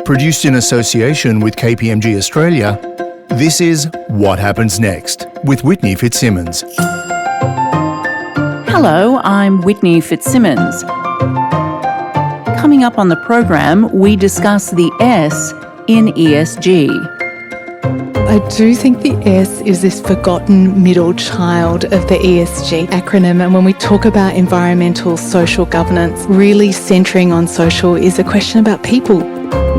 Produced in association with KPMG Australia, this is What Happens Next with Whitney Fitzsimmons. Hello, I'm Whitney Fitzsimmons. Coming up on the program, we discuss the S in ESG. I do think the S is this forgotten middle child of the ESG acronym. And when we talk about environmental social governance, really centering on social is a question about people.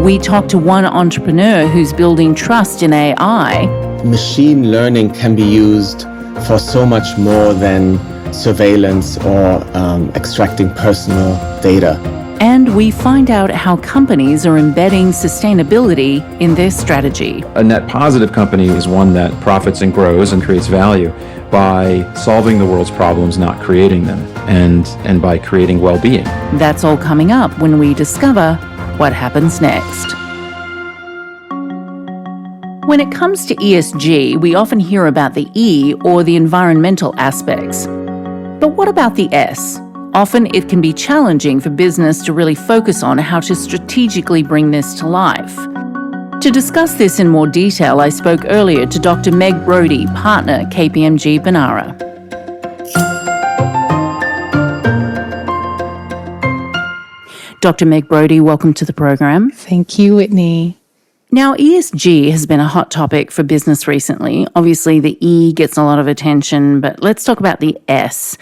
We talk to one entrepreneur who's building trust in AI. Machine learning can be used for so much more than surveillance or extracting personal data. And we find out how companies are embedding sustainability in their strategy. A net positive company is one that profits and grows and creates value by solving the world's problems, not creating them, and by creating well-being. That's all coming up when we discover what happens next. When it comes to ESG, we often hear about the E or the environmental aspects. But what about the S? Often it can be challenging for business to really focus on how to strategically bring this to life. To discuss this in more detail, I spoke earlier to Dr. Meg Brodie, partner KPMG Banara. Dr. Meg Brodie, welcome to the program. Thank you, Whitney. Now, ESG has been a hot topic for business recently. Obviously, the E gets a lot of attention, but let's talk about the S.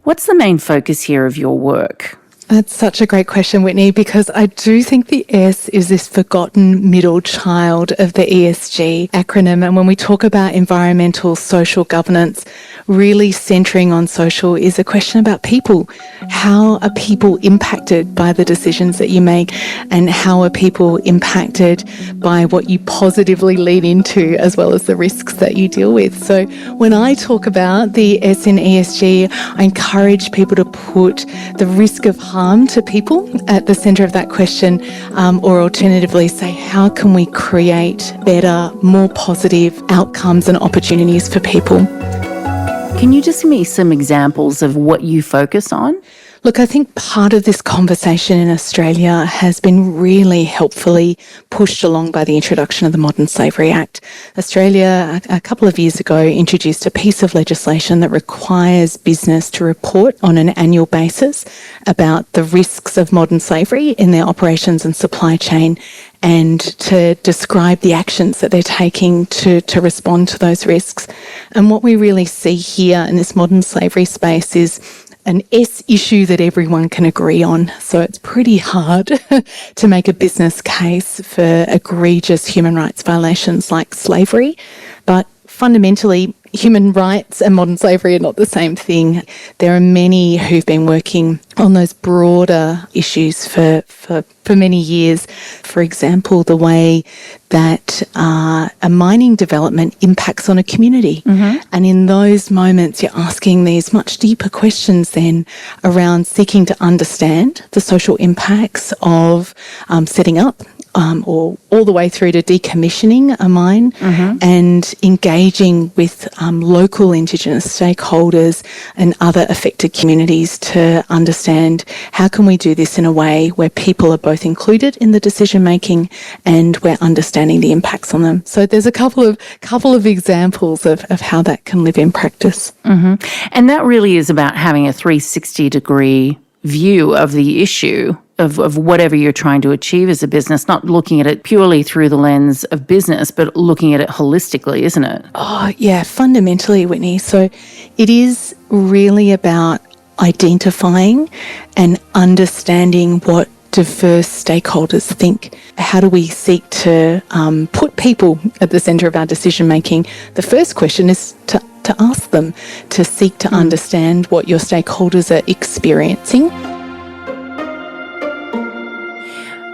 What's the main focus here of your work? That's such a great question, Whitney, because I do think the S is this forgotten middle child of the ESG acronym. And when we talk about environmental social governance, really centering on social is a question about people. How are people impacted by the decisions that you make, and how are people impacted by what you positively lean into as well as the risks that you deal with? So when I talk about the S in ESG, I encourage people to put the risk of harm to people at the centre of that question, or alternatively say, how can we create better, more positive outcomes and opportunities for people? Can you just give me some examples of what you focus on? Look, I think part of this conversation in Australia has been really helpfully pushed along by the introduction of the Modern Slavery Act. Australia, a couple of years ago, introduced a piece of legislation that requires business to report on an annual basis about the risks of modern slavery in their operations and supply chain, and to describe the actions that they're taking to respond to those risks. And what we really see here in this modern slavery space is an S issue that everyone can agree on. So it's pretty hard to make a business case for egregious human rights violations like slavery. But fundamentally, human rights and modern slavery are not the same thing. There are many who've been working on those broader issues for many years. For example, the way that a mining development impacts on a community. Mm-hmm. And in those moments, you're asking these much deeper questions then around seeking to understand the social impacts of setting up or all the way through to decommissioning a mine, mm-hmm. and engaging with local Indigenous stakeholders and other affected communities to understand how can we do this in a way where people are both included in the decision making and we're understanding the impacts on them. So there's a couple of examples of how that can live in practice. Mm-hmm. And that really is about having a 360-degree view of the issue of whatever you're trying to achieve as a business, not looking at it purely through the lens of business, but looking at it holistically, isn't it? Oh, yeah, fundamentally, Whitney. So it is really about identifying and understanding what diverse stakeholders think. How do we seek to put people at the centre of our decision making? The first question is to ask them, to seek to understand what your stakeholders are experiencing.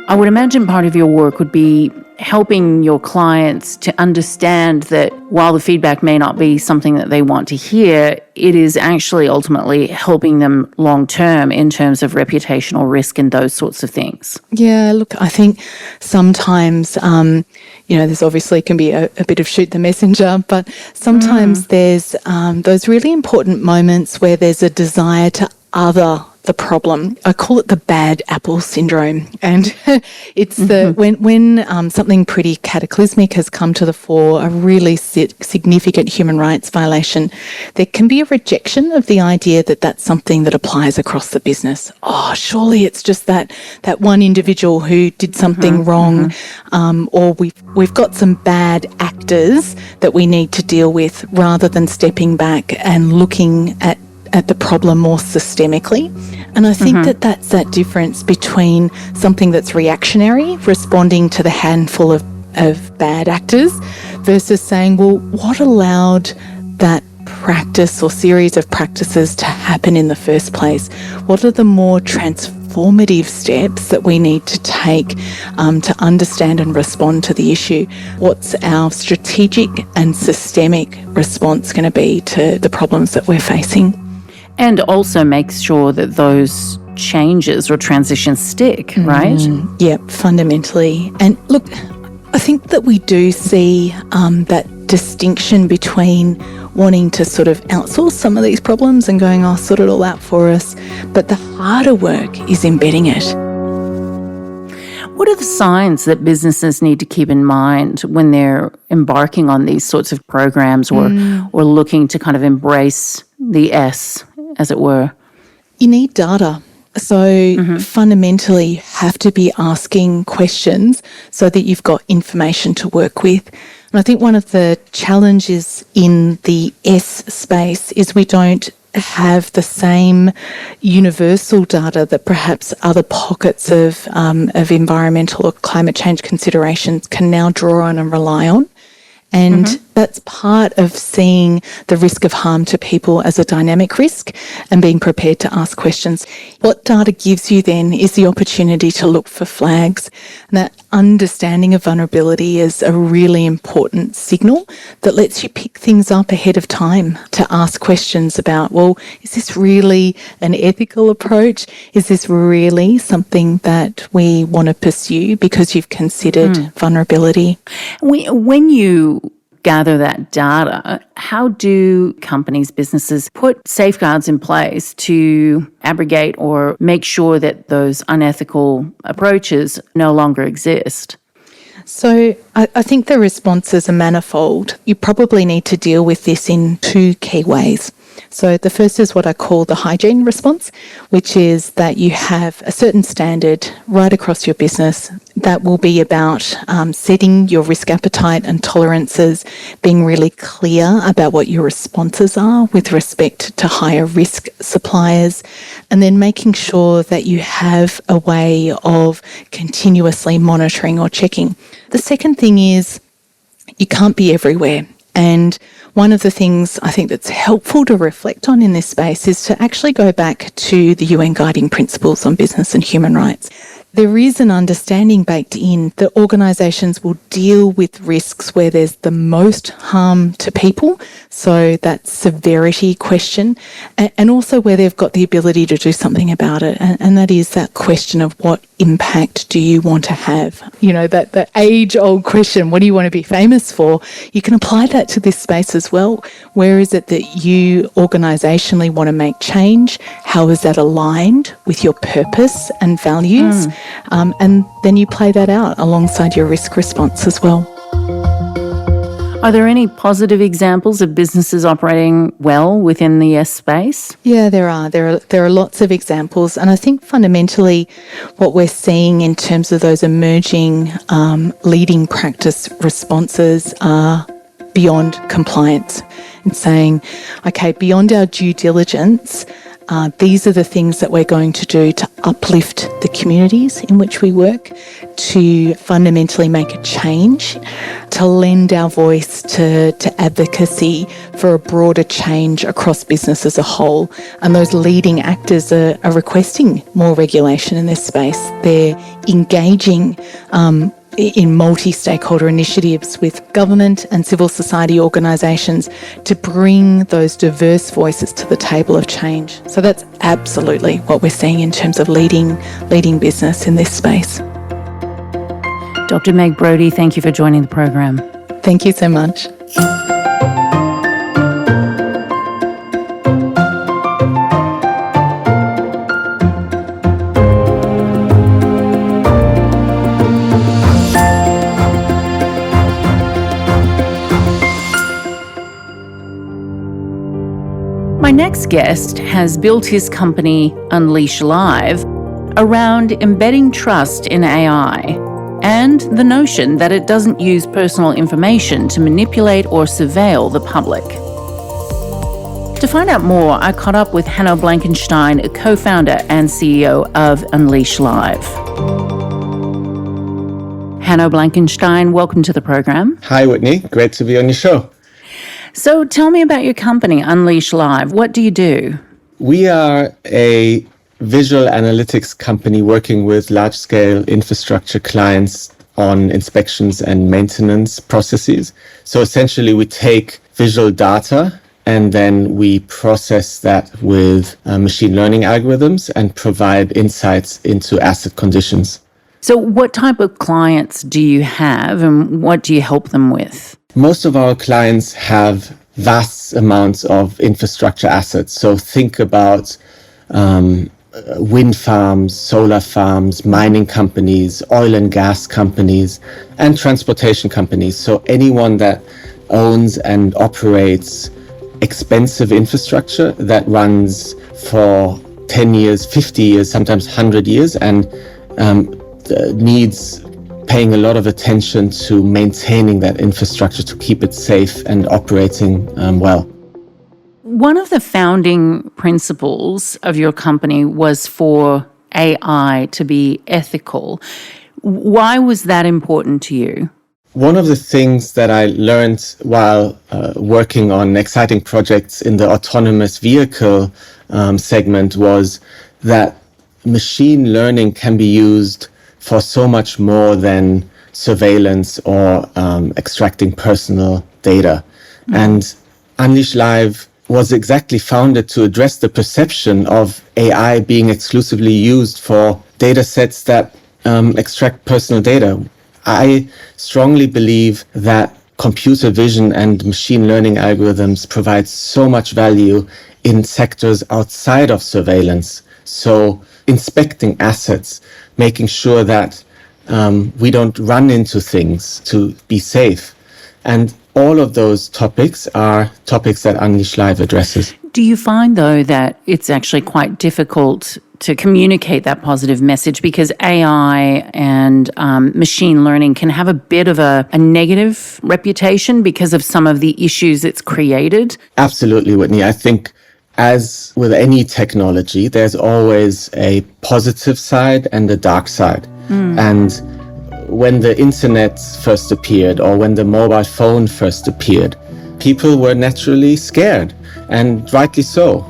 I would imagine part of your work would be helping your clients to understand that while the feedback may not be something that they want to hear, it is actually ultimately helping them long term in terms of reputational risk and those sorts of things. Yeah, look, I think sometimes, there's obviously can be a bit of shoot the messenger, but sometimes there's those really important moments where there's a desire to other the problem. I call it the bad apple syndrome. And it's when something pretty cataclysmic has come to the fore, a really significant human rights violation, there can be a rejection of the idea that that's something that applies across the business. Oh, surely it's just that one individual who did something wrong, or we've got some bad actors that we need to deal with, rather than stepping back and looking at the problem more systemically. And I think that's that difference between something that's reactionary, responding to the handful of bad actors, versus saying, well, what allowed that practice or series of practices to happen in the first place? What are the more transformative steps that we need to take to understand and respond to the issue? What's our strategic and systemic response going to be to the problems that we're facing? And also make sure that those changes or transitions stick, right? Yep, fundamentally. And look, I think that we do see that distinction between wanting to sort of outsource some of these problems and going, oh, sort it all out for us. But the harder work is embedding it. What are the signs that businesses need to keep in mind when they're embarking on these sorts of programs or looking to kind of embrace the S, as it were? You need data. So fundamentally, you have to be asking questions so that you've got information to work with. And I think one of the challenges in the S space is we don't have the same universal data that perhaps other pockets of environmental or climate change considerations can now draw on and rely on. And that's part of seeing the risk of harm to people as a dynamic risk and being prepared to ask questions. What data gives you then is the opportunity to look for flags. And that understanding of vulnerability is a really important signal that lets you pick things up ahead of time to ask questions about, well, is this really an ethical approach? Is this really something that we want to pursue because you've considered vulnerability? When you gather that data, how do companies, businesses put safeguards in place to abrogate or make sure that those unethical approaches no longer exist? So I think the responses are manifold. You probably need to deal with this in two key ways. So the first is what I call the hygiene response, which is that you have a certain standard right across your business that will be about setting your risk appetite and tolerances, being really clear about what your responses are with respect to higher risk suppliers, and then making sure that you have a way of continuously monitoring or checking. The second thing is you can't be everywhere. And one of the things I think that's helpful to reflect on in this space is to actually go back to the UN Guiding Principles on Business and Human Rights. There is an understanding baked in that organisations will deal with risks where there's the most harm to people, so that severity question, and also where they've got the ability to do something about it, and that is that question of what impact do you want to have? You know, that age-old question, what do you want to be famous for? You can apply that to this space as well. Where is it that you organisationally want to make change? How is that aligned with your purpose and values? And then you play that out alongside your risk response as well. Are there any positive examples of businesses operating well within the S space? Yeah, there are. There are lots of examples. And I think fundamentally what we're seeing in terms of those emerging leading practice responses are beyond compliance and saying, okay, beyond our due diligence, these are the things that we're going to do to uplift the communities in which we work, to fundamentally make a change, to lend our voice to advocacy for a broader change across business as a whole. And those leading actors are requesting more regulation in this space. They're engaging in multi-stakeholder initiatives with government and civil society organisations to bring those diverse voices to the table of change. So that's absolutely what we're seeing in terms of leading business in this space. Dr. Meg Brodie, thank you for joining the program. Thank you so much. My next guest has built his company, Unleash Live, around embedding trust in AI and the notion that it doesn't use personal information to manipulate or surveil the public. To find out more, I caught up with Hanno Blankenstein, co-founder and CEO of Unleash Live. Hanno Blankenstein, welcome to the program. Hi, Whitney. Great to be on your show. So tell me about your company, Unleash Live. What do you do? We are a visual analytics company working with large-scale infrastructure clients on inspections and maintenance processes. So essentially, we take visual data and then we process that with machine learning algorithms and provide insights into asset conditions. So what type of clients do you have and what do you help them with? Most of our clients have vast amounts of infrastructure assets. So think about wind farms, solar farms, mining companies, oil and gas companies, and transportation companies. So anyone that owns and operates expensive infrastructure that runs for 10 years, 50 years, sometimes 100 years, and needs paying a lot of attention to maintaining that infrastructure to keep it safe and operating well. One of the founding principles of your company was for AI to be ethical. Why was that important to you? One of the things that I learned while working on exciting projects in the autonomous vehicle segment was that machine learning can be used for so much more than surveillance or extracting personal data. Mm-hmm. And Unleash Live was exactly founded to address the perception of AI being exclusively used for data sets that extract personal data. I strongly believe that computer vision and machine learning algorithms provide so much value in sectors outside of surveillance. So inspecting assets, making sure that we don't run into things to be safe. And all of those topics are topics that Unleash Live addresses. Do you find, though, that it's actually quite difficult to communicate that positive message because AI and machine learning can have a bit of a negative reputation because of some of the issues it's created? Absolutely, Whitney. I think as with any technology, there's always a positive side and a dark side. And when the internet first appeared or when the mobile phone first appeared, people were naturally scared, and rightly so.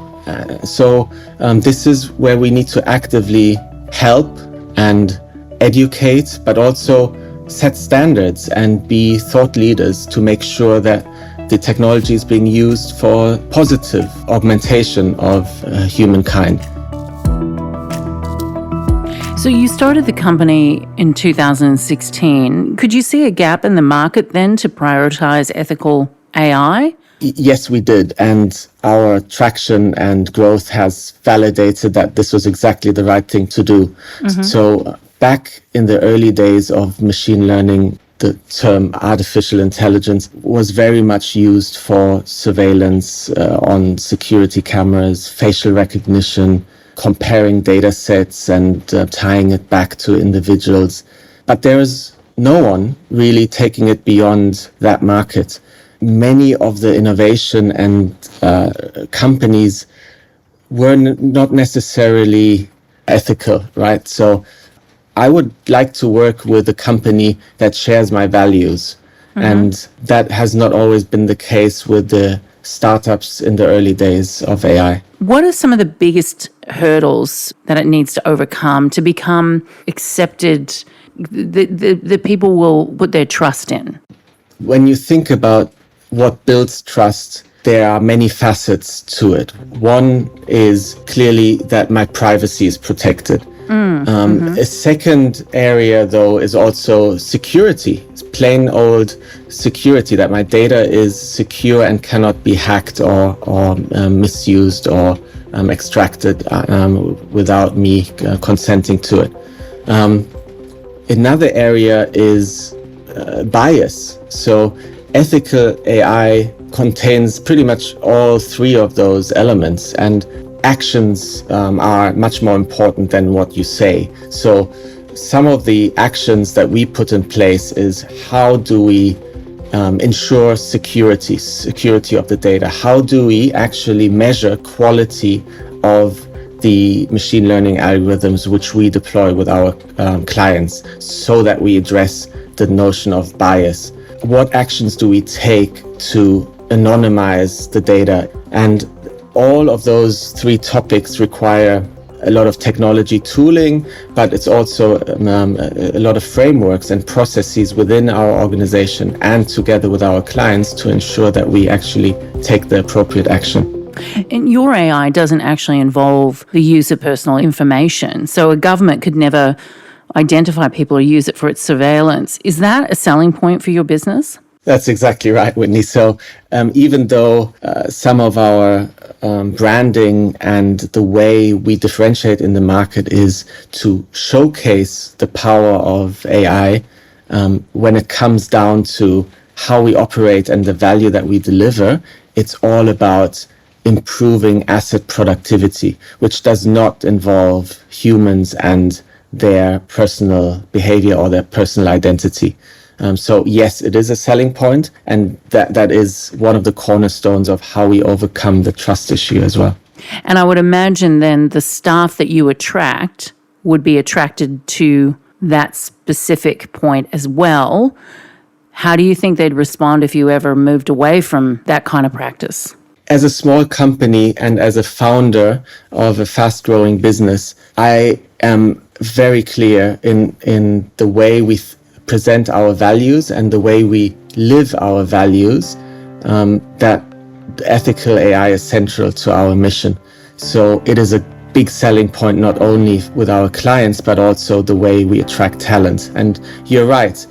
So this is where we need to actively help and educate, but also set standards and be thought leaders to make sure that the technology is being used for positive augmentation of humankind. So you started the company in 2016. Could you see a gap in the market then to prioritize ethical AI? Yes, we did. And our traction and growth has validated that this was exactly the right thing to do. Mm-hmm. So back in the early days of machine learning, the term artificial intelligence was very much used for surveillance on security cameras, facial recognition, comparing data sets and tying it back to individuals. But there is no one really taking it beyond that market. Many of the innovation and companies were not necessarily ethical, right? So I would like to work with a company that shares my values. Mm-hmm. And that has not always been the case with the startups in the early days of AI. What are some of the biggest hurdles that it needs to overcome to become accepted, that people will put their trust in? When you think about what builds trust, there are many facets to it. One is clearly that my privacy is protected. A second area, though, is also security. It's plain old security, that my data is secure and cannot be hacked or misused or extracted without me consenting to it. Another area is bias. So ethical AI contains pretty much all three of those elements, and actions are much more important than what you say. So some of the actions that we put in place is how do we ensure security of the data? How do we actually measure quality of the machine learning algorithms which we deploy with our clients so that we address the notion of bias? What actions do we take to anonymize the data? And all of those three topics require a lot of technology tooling, but it's also a lot of frameworks and processes within our organization and together with our clients to ensure that we actually take the appropriate action. And your AI doesn't actually involve the use of personal information, so a government could never identify people or use it for its surveillance. Is that a selling point for your business? That's exactly right, Whitney. So even though some of our branding and the way we differentiate in the market is to showcase the power of AI, when it comes down to how we operate and the value that we deliver, it's all about improving asset productivity, which does not involve humans and their personal behavior or their personal identity. So yes, it is a selling point, and that is one of the cornerstones of how we overcome the trust issue as well. And I would imagine then the staff that you attract would be attracted to that specific point as well. How do you think they'd respond if you ever moved away from that kind of practice? As a small company and as a founder of a fast-growing business, I am very clear in the way we present our values and the way we live our values, that ethical AI is central to our mission. So it is a big selling point not only with our clients, but also the way we attract talent. And you're right,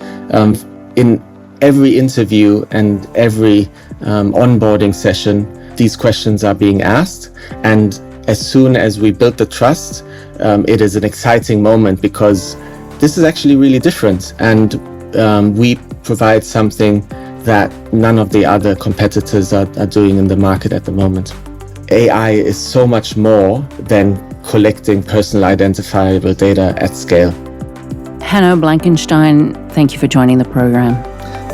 in every interview and every onboarding session, these questions are being asked. And as soon as we build the trust, it is an exciting moment because this is actually really different, and we provide something that none of the other competitors are doing in the market at the moment. AI is so much more than collecting personal identifiable data at scale. Hanno Blankenstein, thank you for joining the program.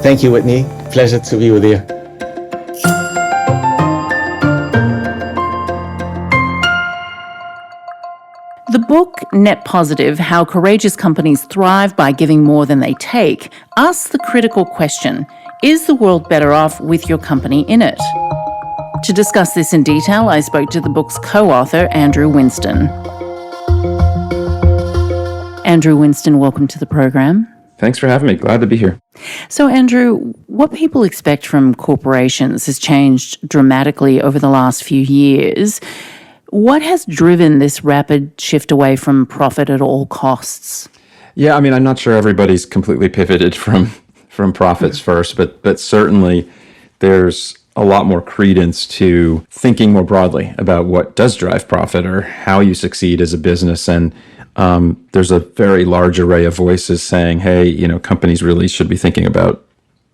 Thank you, Whitney. Pleasure to be with you. The book, Net Positive, How Courageous Companies Thrive by Giving More Than They Take, asks the critical question, is the world better off with your company in it? To discuss this in detail, I spoke to the book's co-author, Andrew Winston. Andrew Winston, welcome to the program. Thanks for having me. Glad to be here. So, Andrew, what people expect from corporations has changed dramatically over the last few years. What has driven this rapid shift away from profit at all costs? Yeah, I mean, I'm not sure everybody's completely pivoted from profits first, but certainly there's a lot more credence to thinking more broadly about what does drive profit or how you succeed as a business. And there's a very large array of voices saying, hey, companies really should be thinking about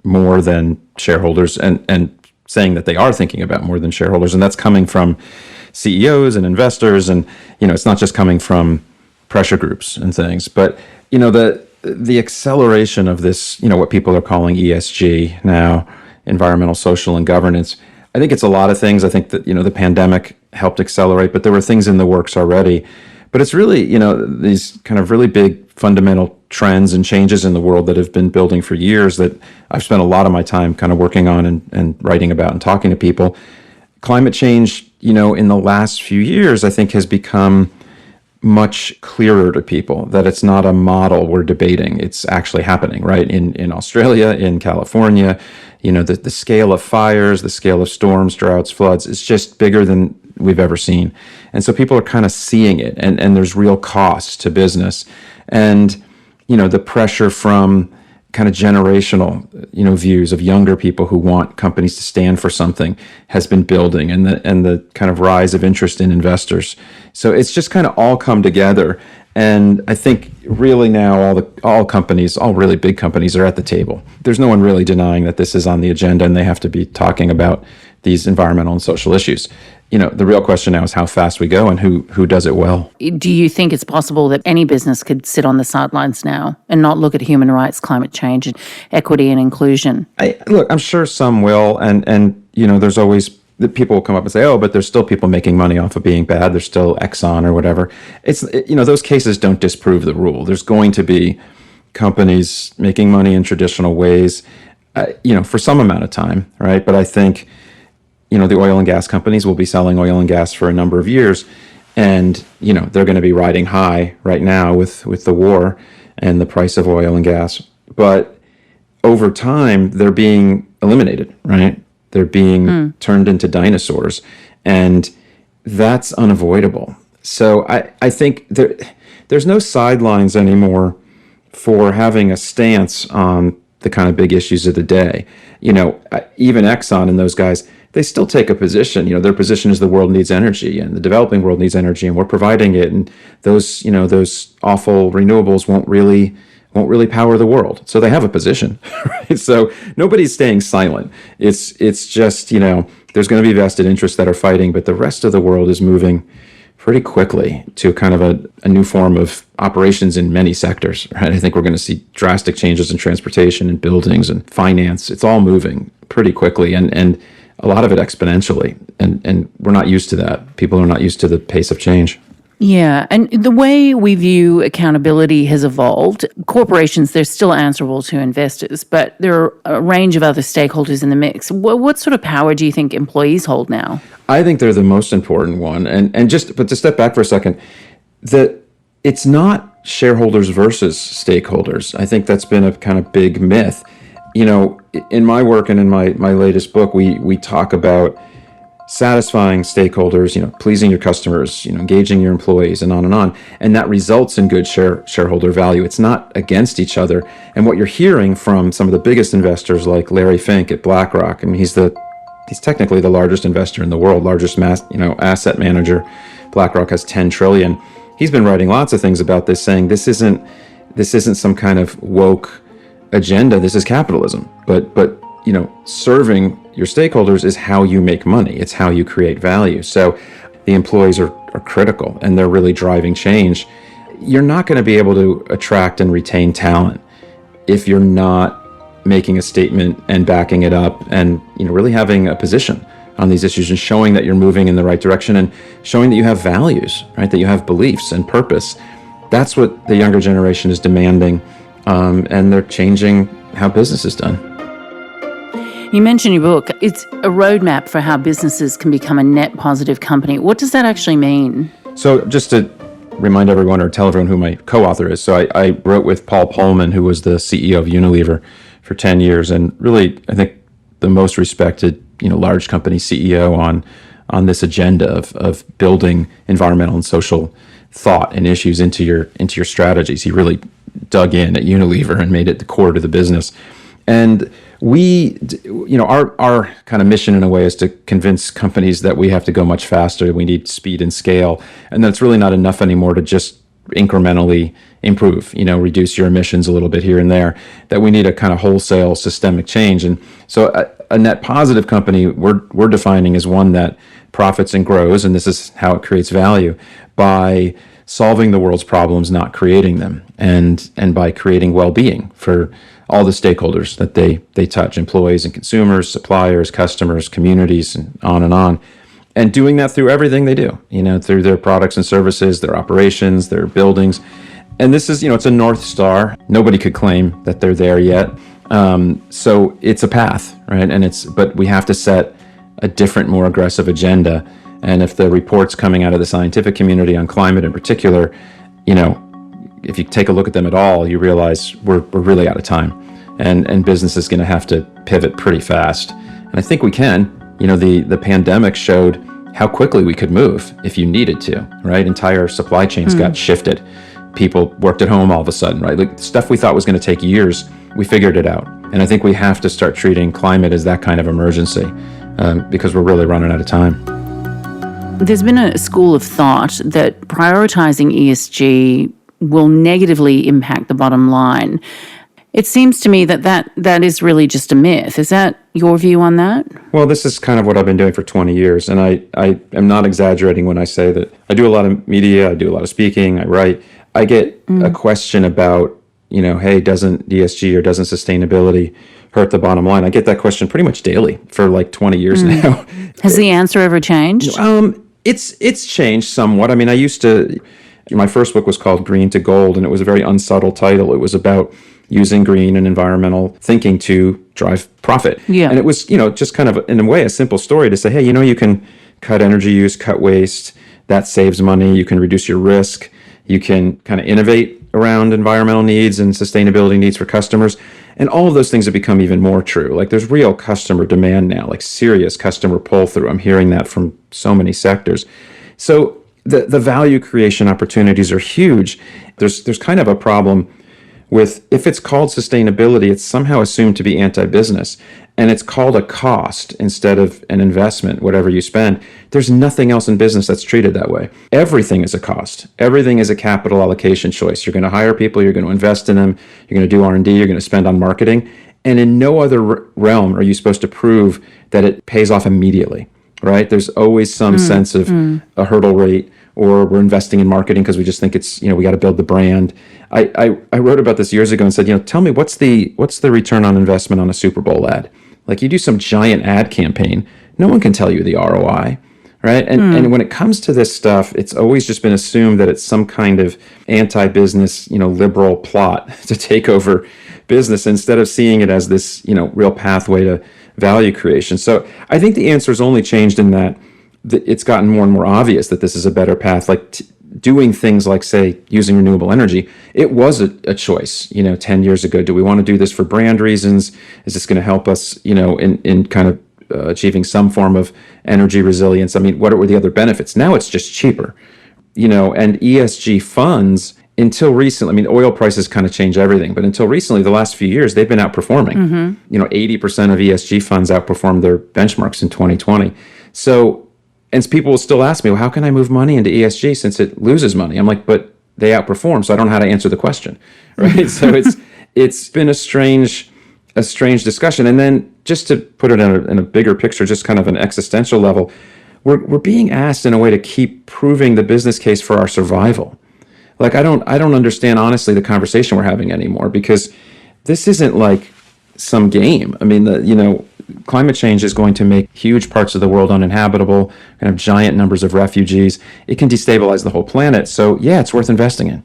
more than shareholders, and saying that they are thinking about more than shareholders. And that's coming from CEOs and investors, and it's not just coming from pressure groups and things, but the acceleration of this, what people are calling ESG now, environmental, social, and governance. I think it's a lot of things. I think that the pandemic helped accelerate, but there were things in the works already. But it's really these kind of really big fundamental trends and changes in the world that have been building for years that I've spent a lot of my time kind of working on and writing about and talking to people. Climate change, in the last few years, I think has become much clearer to people that it's not a model we're debating. It's actually happening, right? In Australia, in California, the scale of fires, the scale of storms, droughts, floods is just bigger than we've ever seen. And so people are kind of seeing it, and there's real cost to business. And, the pressure from kind of generational, views of younger people who want companies to stand for something has been building, and the kind of rise of interest in investors. So it's just kind of all come together. And I think really now all companies, all really big companies are at the table. There's no one really denying that this is on the agenda and they have to be talking about these environmental and social issues. The real question now is how fast we go and who does it well. Do you think it's possible that any business could sit on the sidelines now and not look at human rights, climate change, and equity and inclusion? Look, I'm sure some will, and there's always the people will come up and say, oh, but there's still people making money off of being bad. There's still Exxon or whatever. Those cases don't disprove the rule. There's going to be companies making money in traditional ways, for some amount of time, right? But I think the oil and gas companies will be selling oil and gas for a number of years. And, they're going to be riding high right now with the war and the price of oil and gas. But over time, they're being eliminated, right? They're being turned into dinosaurs. And that's unavoidable. So I think there's no sidelines anymore for having a stance on the kind of big issues of the day. Even Exxon and those guys, they still take a position. Their position is the world needs energy and the developing world needs energy and we're providing it. And those awful renewables won't really power the world. So they have a position, right? So nobody's staying silent. It's just, there's going to be vested interests that are fighting, but the rest of the world is moving pretty quickly to kind of a new form of operations in many sectors, right? I think we're going to see drastic changes in transportation and buildings and finance. It's all moving pretty quickly and a lot of it exponentially. And we're not used to that. People are not used to the pace of change. Yeah, and the way we view accountability has evolved. Corporations, they're still answerable to investors, but there are a range of other stakeholders in the mix. What sort of power do you think employees hold now? I think they're the most important one. But to step back for a second, that it's not shareholders versus stakeholders. I think that's been a kind of big myth. In my work and in my latest book, we talk about satisfying stakeholders, pleasing your customers, engaging your employees, and on and on. And that results in good shareholder value. It's not against each other. And what you're hearing from some of the biggest investors like Larry Fink at BlackRock, I mean, he's technically the largest investor in the world, largest asset manager. BlackRock has 10 trillion. He's been writing lots of things about this, saying this isn't some kind of woke agenda. This is capitalism. But serving your stakeholders is how you make money. It's how you create value. So the employees are critical and they're really driving change. You're not going to be able to attract and retain talent if you're not making a statement and backing it up and really having a position on these issues and showing that you're moving in the right direction and showing that you have values, right? That you have beliefs and purpose. That's what the younger generation is demanding, and they're changing how business is done. You mentioned your book. It's a roadmap for how businesses can become a net positive company. What does that actually mean? So just to remind everyone or tell everyone who my co-author is. So I wrote with Paul Polman, who was the CEO of Unilever for 10 years, and really, I think the most respected, large company CEO on this agenda of building environmental and social thought and issues into your strategies. He really dug in at Unilever and made it the core to the business. And we, our kind of mission in a way is to convince companies that we have to go much faster. We need speed and scale, and that's really not enough anymore to just incrementally improve, reduce your emissions a little bit here and there, that we need a kind of wholesale systemic change. And so a net positive company we're defining as one that profits and grows, and this is how it creates value, by solving the world's problems, not creating them, and by creating well-being for all the stakeholders that they touch, employees and consumers, suppliers, customers, communities, and on. And doing that through everything they do, through their products and services, their operations, their buildings. And this is, it's a North Star. Nobody could claim that they're there yet. So it's a path, right? But we have to set a different, more aggressive agenda. And if the reports coming out of the scientific community on climate in particular, if you take a look at them at all, you realize we're really out of time, and business is going to have to pivot pretty fast. And I think we can. The pandemic showed how quickly we could move if you needed to, right? Entire supply chains got shifted. People worked at home all of a sudden, right? Like stuff we thought was going to take years, we figured it out. And I think we have to start treating climate as that kind of emergency because we're really running out of time. There's been a school of thought that prioritizing ESG will negatively impact the bottom line. It seems to me that is really just a myth. Is that your view on that? Well, this is kind of what I've been doing for 20 years. And I am not exaggerating when I say that I do a lot of media, I do a lot of speaking, I write. I get a question about, hey, doesn't ESG or doesn't sustainability hurt the bottom line? I get that question pretty much daily for like 20 years now. Has the answer ever changed? It's changed somewhat. I mean, my first book was called Green to Gold, and it was a very unsubtle title. It was about using green and environmental thinking to drive profit. Yeah. And it was, just kind of, in a way, a simple story to say, hey, you can cut energy use, cut waste, that saves money, you can reduce your risk, you can kind of innovate around environmental needs and sustainability needs for customers. And all of those things have become even more true. Like there's real customer demand now, like serious customer pull through. I'm hearing that from so many sectors. So the value creation opportunities are huge. There's kind of a problem with, if it's called sustainability, it's somehow assumed to be anti-business, and it's called a cost instead of an investment, whatever you spend. There's nothing else in business that's treated that way. Everything is a cost. Everything is a capital allocation choice. You're going to hire people, you're going to invest in them, you're going to do R&D, you're going to spend on marketing, and in no other realm are you supposed to prove that it pays off immediately, right? There's always some sense of a hurdle rate, or we're investing in marketing because we just think it's, we got to build the brand. I wrote about this years ago and said, tell me what's the return on investment on a Super Bowl ad? Like you do some giant ad campaign, no one can tell you the ROI, right? And when it comes to this stuff, it's always just been assumed that it's some kind of anti-business, liberal plot to take over business instead of seeing it as this, real pathway to value creation. So I think the answer has only changed in that it's gotten more and more obvious that this is a better path. Like doing things like, say, using renewable energy, it was a choice, 10 years ago. Do we want to do this for brand reasons? Is this going to help us, in kind of achieving some form of energy resilience? I mean, what were the other benefits? Now it's just cheaper, and ESG funds, until recently, I mean, oil prices kind of change everything, but until recently, the last few years, they've been outperforming. 80% of ESG funds outperformed their benchmarks in 2020. So, and people will still ask me, well, how can I move money into ESG since it loses money? I'm like, but they outperform, so I don't know how to answer the question, right? So it's been a strange discussion. And then just to put it in a bigger picture, just kind of an existential level, we're being asked in a way to keep proving the business case for our survival. Like I don't understand honestly the conversation we're having anymore, because this isn't like some game. I mean, climate change is going to make huge parts of the world uninhabitable, kind of giant numbers of refugees. It can destabilize the whole planet. So yeah, it's worth investing in.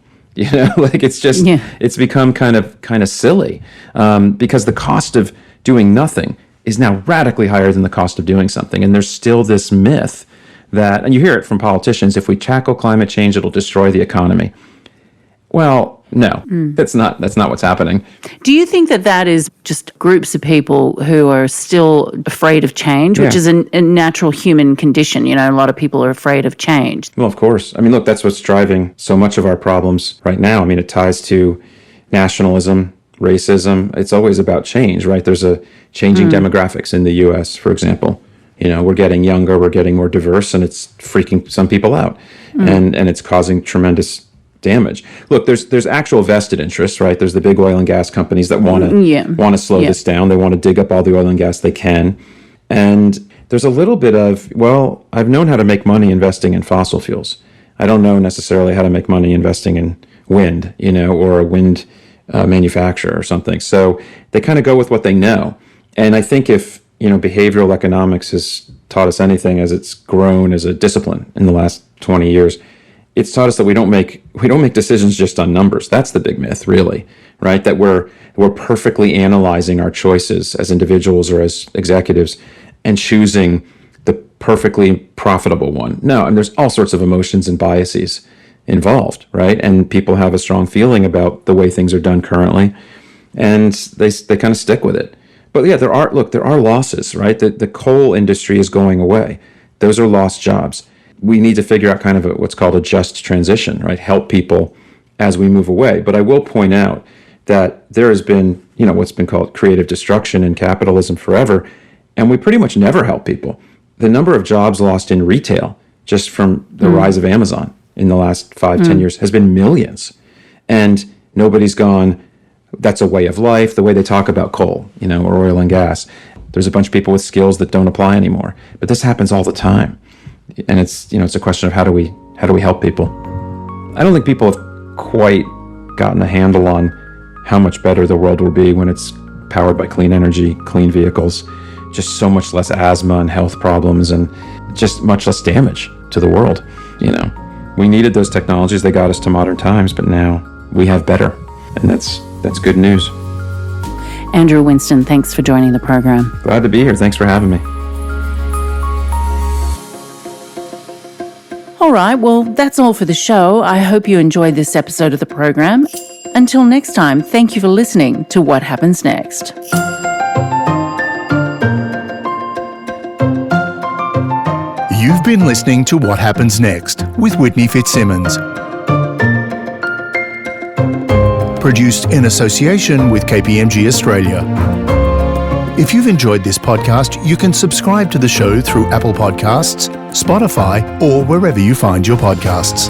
Like it's just, it's become kind of silly because the cost of doing nothing is now radically higher than the cost of doing something. And there's still this myth that, and you hear it from politicians, if we tackle climate change, it'll destroy the economy. Well, no, that's not what's happening. Do you think that is just groups of people who are still afraid of change, which is a natural human condition? A lot of people are afraid of change. Well, of course. I mean, look, that's what's driving so much of our problems right now. I mean, it ties to nationalism, racism. It's always about change, right? There's a changing demographics in the U.S., for example. We're getting younger, we're getting more diverse, and it's freaking some people out. And it's causing tremendous damage. Look, there's actual vested interests, right? There's the big oil and gas companies that want to slow this down. They want to dig up all the oil and gas they can. And there's a little bit of, well, I've known how to make money investing in fossil fuels. I don't know necessarily how to make money investing in wind, or a wind manufacturer or something. So they kind of go with what they know. And I think if, behavioral economics has taught us anything as it's grown as a discipline in the last 20 years, it's taught us that we don't make decisions just on numbers. That's the big myth, really, right? That we're perfectly analyzing our choices as individuals or as executives and choosing the perfectly profitable one. No, and there's all sorts of emotions and biases involved, right? And people have a strong feeling about the way things are done currently, and they kind of stick with it. But yeah, there are losses, right? The coal industry is going away. Those are lost jobs. We need to figure out kind of what's called a just transition, right? Help people as we move away. But I will point out that there has been, what's been called creative destruction in capitalism forever, and we pretty much never help people. The number of jobs lost in retail just from the rise of Amazon in the last 5-10 years has been millions. And nobody's gone, that's a way of life, the way they talk about coal, or oil and gas. There's a bunch of people with skills that don't apply anymore. But this happens all the time. And it's a question of how do we help people? I don't think people have quite gotten a handle on how much better the world will be when it's powered by clean energy, clean vehicles, just so much less asthma and health problems and just much less damage to the world. We needed those technologies. They got us to modern times, but now we have better. And that's good news. Andrew Winston, thanks for joining the program. Glad to be here. Thanks for having me. All right, well, that's all for the show. I hope you enjoyed this episode of the program. Until next time, thank you for listening to What Happens Next. You've been listening to What Happens Next with Whitney Fitzsimmons. Produced in association with KPMG Australia. If you've enjoyed this podcast, you can subscribe to the show through Apple Podcasts, Spotify, or wherever you find your podcasts.